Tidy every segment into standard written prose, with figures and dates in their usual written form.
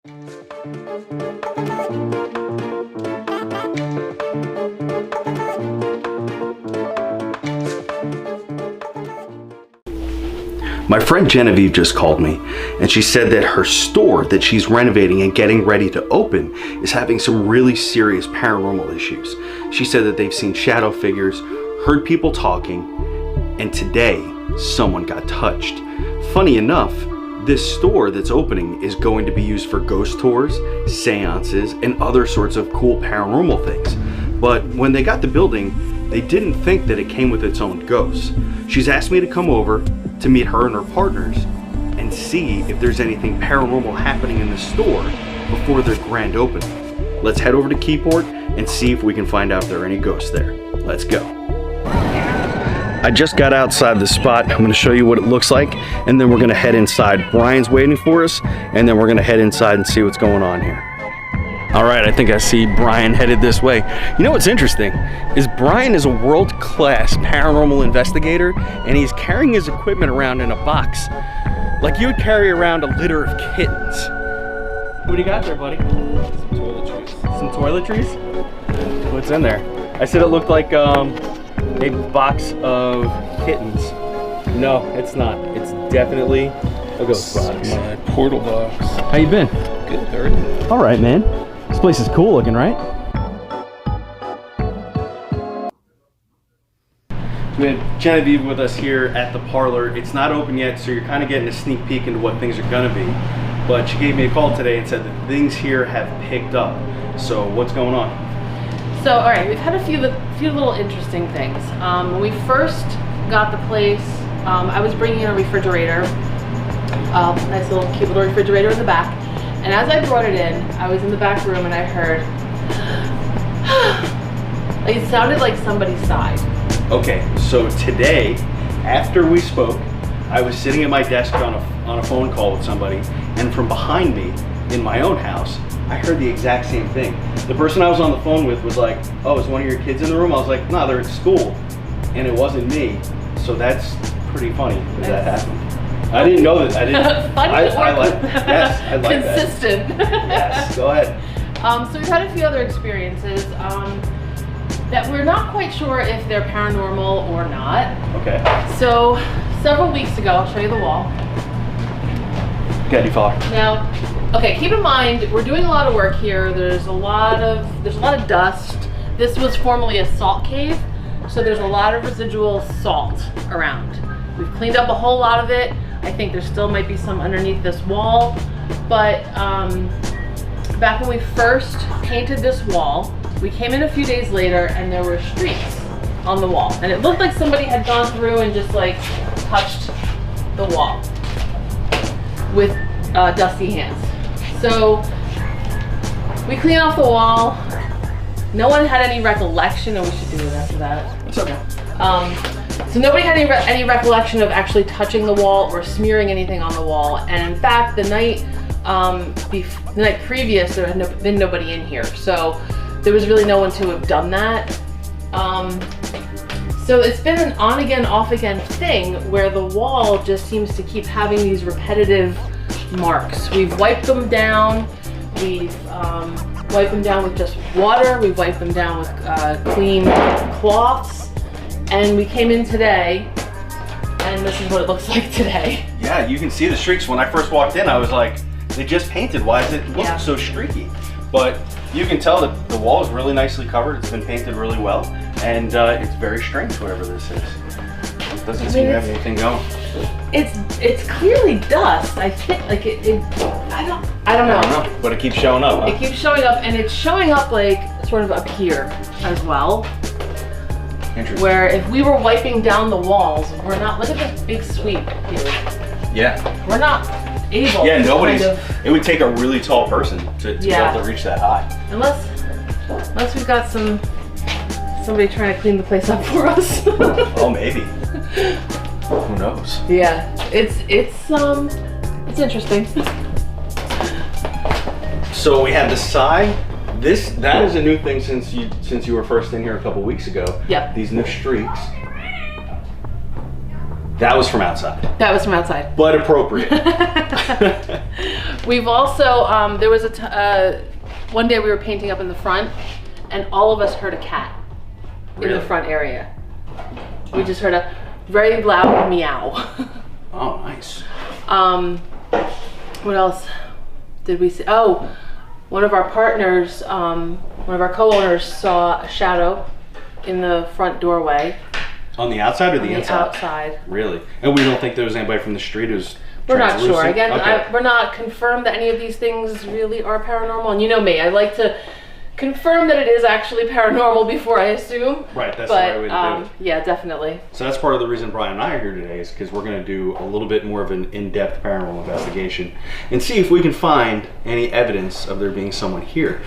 My friend Genevieve just called me, and she said that her store that she's renovating and getting ready to open is having some really serious paranormal issues. She said that they've seen shadow figures, heard people talking, and today someone got touched. Funny enough, this store that's opening is going to be used for ghost tours, seances, and other sorts of cool paranormal things. But when they got the building, they didn't think that it came with its own ghosts. She's asked me to come over to meet her and her partners and see if there's anything paranormal happening in the store before their grand opening. Let's head over to Keyport and see if we can find out if there are any ghosts there. Let's go. I just got outside the spot. I'm gonna show you what it looks like, and then we're gonna head inside. Brian's waiting for us, and then we're gonna head inside and see what's going on here. All right, I think I see Brian headed this way. You know what's interesting is Brian is a world-class paranormal investigator, and he's carrying his equipment around in a box like you would carry around a litter of kittens. What do you got there, buddy? Some toiletries. Some toiletries? What's in there? I said it looked like a box of kittens. No, it's not. It's definitely a ghost box. My portal box. How you been? Good, dirty. All right, man. This place is cool looking, right? We have Genevieve with us here at the Parlor. It's not open yet, so you're kind of getting a sneak peek into what things are gonna be. But she gave me a call today and said that things here have picked up. So what's going on? So, all right, we've had a few little interesting things. When we first got the place, I was bringing in a refrigerator, nice little cute little refrigerator in the back. And as I brought it in, I was in the back room and I heard, like it sounded like somebody sighed. Okay, so today, after we spoke, I was sitting at my desk on a phone call with somebody, and from behind me, in my own house, I heard the exact same thing. The person I was on the phone with was like, oh, is one of your kids in the room? I was like, no, they're at school, and it wasn't me. So that's pretty funny that happened. I didn't know that. I didn't. Funny I like. Yes, I like consistent. That. Yes, go ahead. So we've had a few other experiences that we're not quite sure if they're paranormal or not. Okay. So several weeks ago, I'll show you the wall. Get any far? Now, okay, keep in mind we're doing a lot of work here. There's a lot of dust. This was formerly a salt cave, so there's a lot of residual salt around. We've cleaned up a whole lot of it. I think there still might be some underneath this wall, but back when we first painted this wall, we came in a few days later and there were streaks on the wall, and it looked like somebody had gone through and just like touched the wall with dusty hands. So we cleaned off the wall. No one had any recollection, and we should do it after that. It's okay. So nobody had any recollection of actually touching the wall or smearing anything on the wall. And in fact, the night previous, there had been nobody in here. So there was really no one to have done that. So it's been an on again, off again thing where the wall just seems to keep having these repetitive marks. We've wiped them down. We've wiped them down with just water. We've wiped them down with clean cloths. And we came in today, and this is what it looks like today. Yeah, you can see the streaks. When I first walked in, I was like, they just painted. Why does it look so streaky? But you can tell that the wall is really nicely covered. It's been painted really well, and it's very strange, whatever this is. It doesn't seem to have anything going. It's clearly dust. I think like I don't know. But it keeps showing up. Huh? It keeps showing up, and it's showing up like sort of up here as well. Interesting. Where if we were wiping down the walls, we're not. Look at this big sweep here. Yeah. We're not able. Yeah, nobody's. Kind of, it would take a really tall person to be able to reach that high. Unless we've got somebody trying to clean the place up for us. Oh, maybe. Who knows? Yeah, it's interesting. So we have the sign. That is a new thing since you were first in here a couple weeks ago. Yep. These new streaks. That was from outside. That was from outside. But appropriate. We've also, there was one day we were painting up in the front and all of us heard a cat in the front area. We just heard a very loud meow. Oh, nice. What else did we see? Oh, one of our partners, one of our co-owners saw a shadow in the front doorway. On the outside or the On inside? the outside. Really? And we don't think there was anybody from the street who's We're not sure. translucent? Again, Okay. we're not confirmed that any of these things really are paranormal. And you know me, I like to confirm that it is actually paranormal before I assume. Right, that's the right way to do it. Yeah, definitely. So that's part of the reason Brian and I are here today, is because we're going to do a little bit more of an in-depth paranormal investigation and see if we can find any evidence of there being someone here.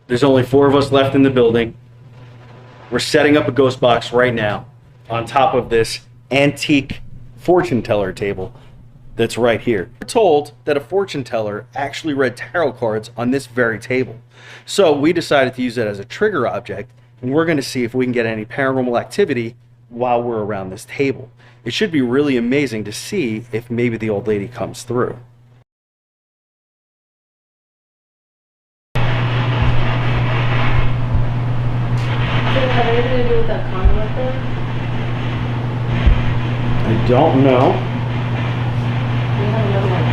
There's only 4 of us left in the building. We're setting up a ghost box right now on top of this antique fortune teller table that's right here. We're told that a fortune teller actually read tarot cards on this very table. So we decided to use it as a trigger object, and we're going to see if we can get any paranormal activity while we're around this table. It should be really amazing to see if maybe the old lady comes through. Does it have anything to do with that conduit there? I don't know. We have another one.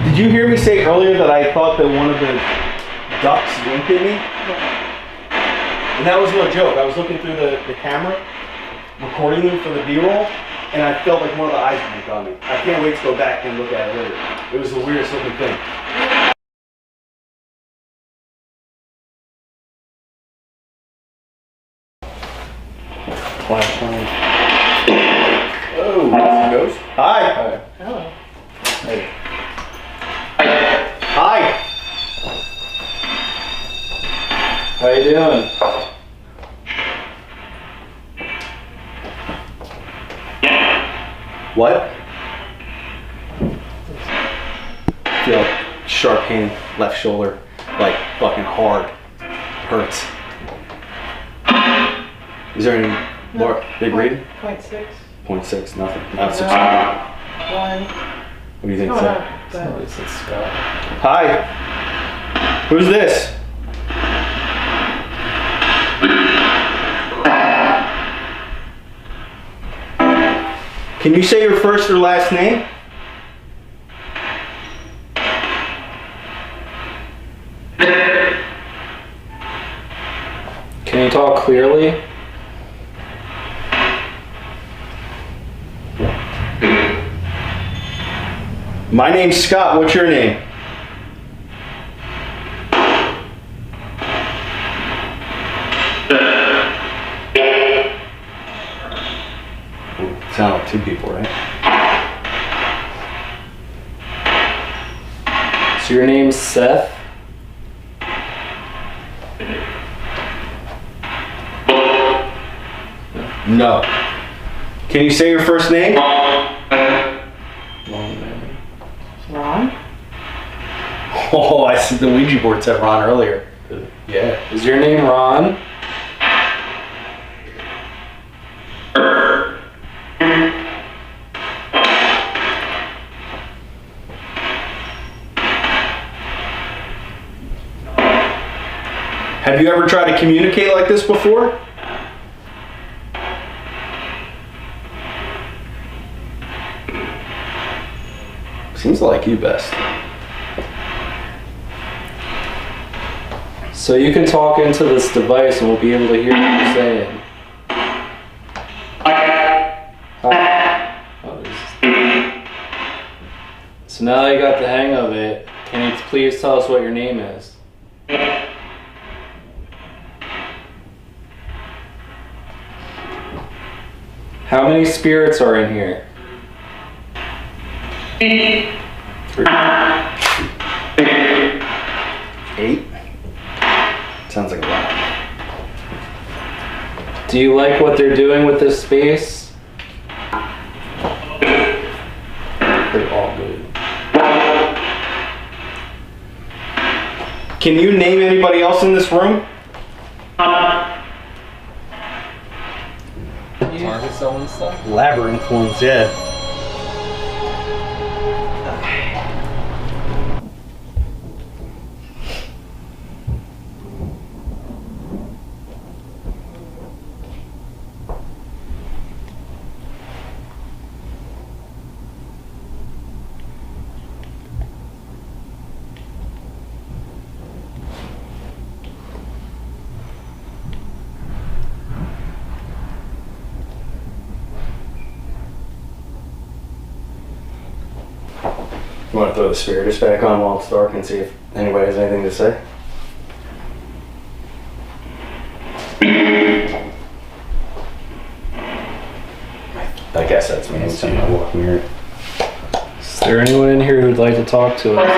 Did you hear me say earlier that I thought that one of the ducks winked at me? Yeah. And that was no joke. I was looking through the camera, recording them for the B-roll, and I felt like one of the eyes winked on me. I can't wait to go back and look at it later. It was the weirdest looking thing. Flashlight. Oh, that's a ghost. Hi. Oh. Hey. Hi. How you doing? What? I feel a sharp pain, left shoulder, like fucking hard. Hurts. Is there any more big reading? 0.6. 0.6, nothing. Not 16. 1. What do you think? Oh, Seth? no. Somebody said Scott. Hi. Who's this? Can you say your first or last name? Can you talk clearly? My name's Scott. What's your name? Sound like 2 people, right? So your name's Seth? No. Can you say your first name? Long name. Ron? Oh, I see the Ouija board said Ron earlier. Yeah. Is your name Ron? Have you ever tried to communicate like this before? Seems like you best. So you can talk into this device and we'll be able to hear what you're saying. Oh, so now that you got the hang of it, can you please tell us what your name is? How many spirits are in here? 3. 8. Sounds like a lot. Do you like what they're doing with this space? They're all good. Can you name anybody else in this room? Target someone's stuff? Labyrinth ones, yeah. You want to throw the spiritist back on while it's dark and see if anybody has anything to say? I guess that's me. Is there anyone in here who'd like to talk to us?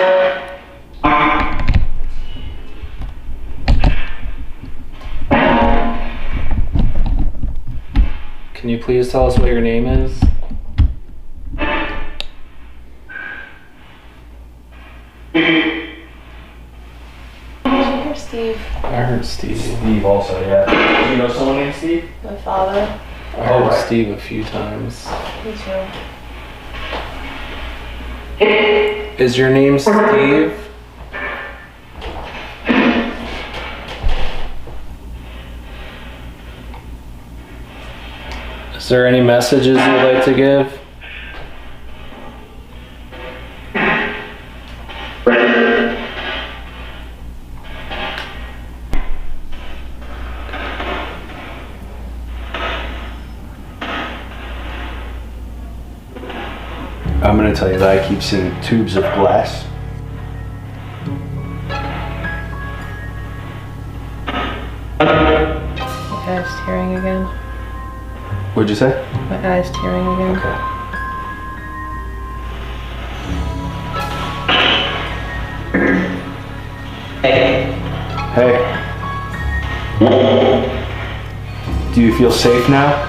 Can you please tell us what your name is? Steve. I heard Steve. Steve also, yeah. Do you know someone named Steve? My father. I heard Steve a few times. Me too. Is your name Steve? Is there any messages you'd like to give? I'm going to tell you that I keep seeing tubes of glass. My eyes tearing again. What'd you say? My eyes tearing again. Okay. Hey. Do you feel safe now?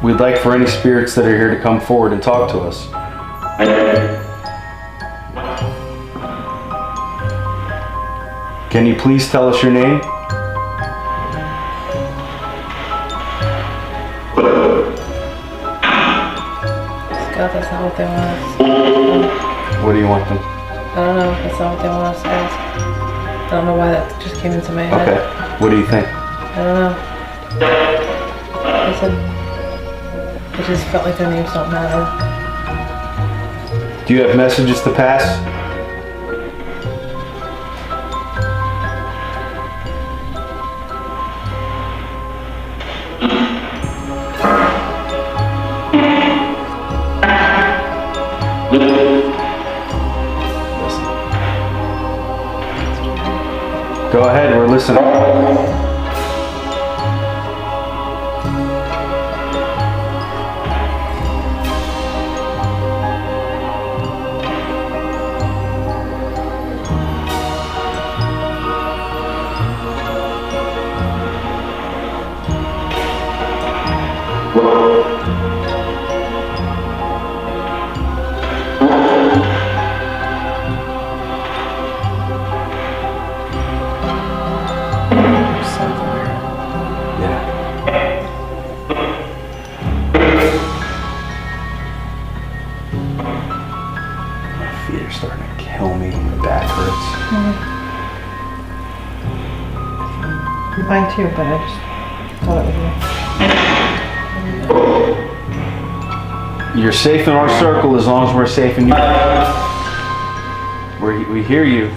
We'd like for any spirits that are here to come forward and talk to us. Can you please tell us your name? Scott, that's not what they want us. What do you want them? I don't know. That's not what they want us to ask. I don't know why that just came into my head. Okay. What do you think? I don't know. I said, it just felt like their names don't matter. Do you have messages to pass? Go ahead, we're listening. Mine too, but I just thought it would be. You're safe in our circle as long as we're safe in you. We hear you.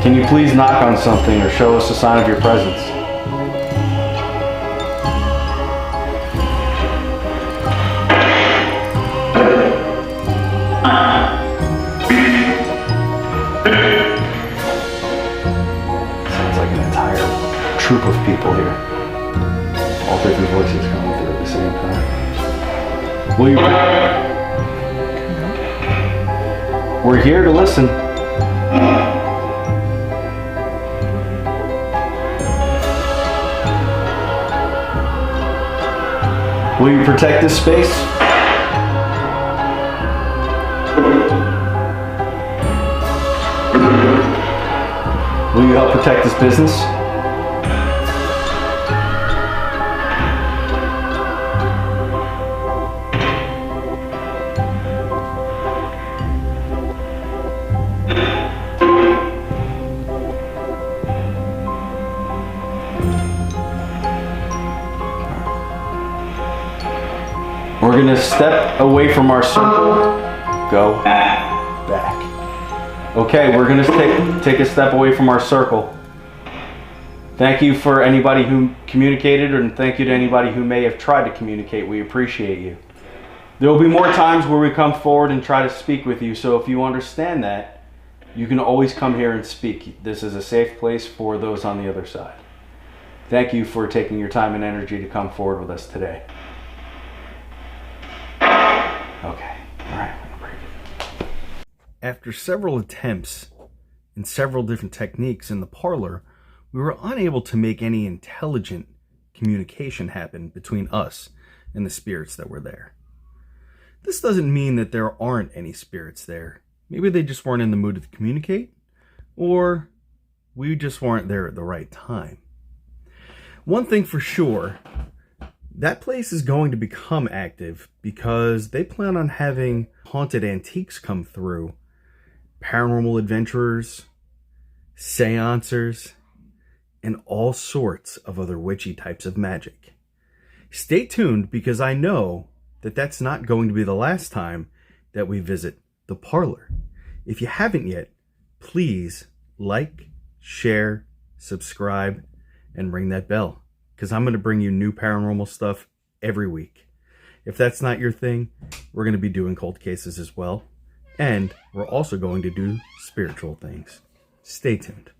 Can you please knock on something or show us a sign of your presence? troop of people here. All different voices coming through at the same time. Will you... We're here to listen. Will you protect this space? Will you help protect this business? We're going to step away from our circle, go back. Okay, we're going to take a step away from our circle. Thank you for anybody who communicated, and thank you to anybody who may have tried to communicate. We appreciate you. There will be more times where we come forward and try to speak with you, so if you understand that, you can always come here and speak. This is a safe place for those on the other side. Thank you for taking your time and energy to come forward with us today. Okay, all right, I'm gonna break it. After several attempts and several different techniques in the parlor, we were unable to make any intelligent communication happen between us and the spirits that were there. This doesn't mean that there aren't any spirits there. Maybe they just weren't in the mood to communicate, or we just weren't there at the right time. One thing for sure, that place is going to become active because they plan on having haunted antiques come through, paranormal adventurers, seancers, and all sorts of other witchy types of magic. Stay tuned because I know that that's not going to be the last time that we visit the parlor. If you haven't yet, please like, share, subscribe, and ring that bell, because I'm going to bring you new paranormal stuff every week. If that's not your thing, we're going to be doing cold cases as well. And we're also going to do spiritual things. Stay tuned.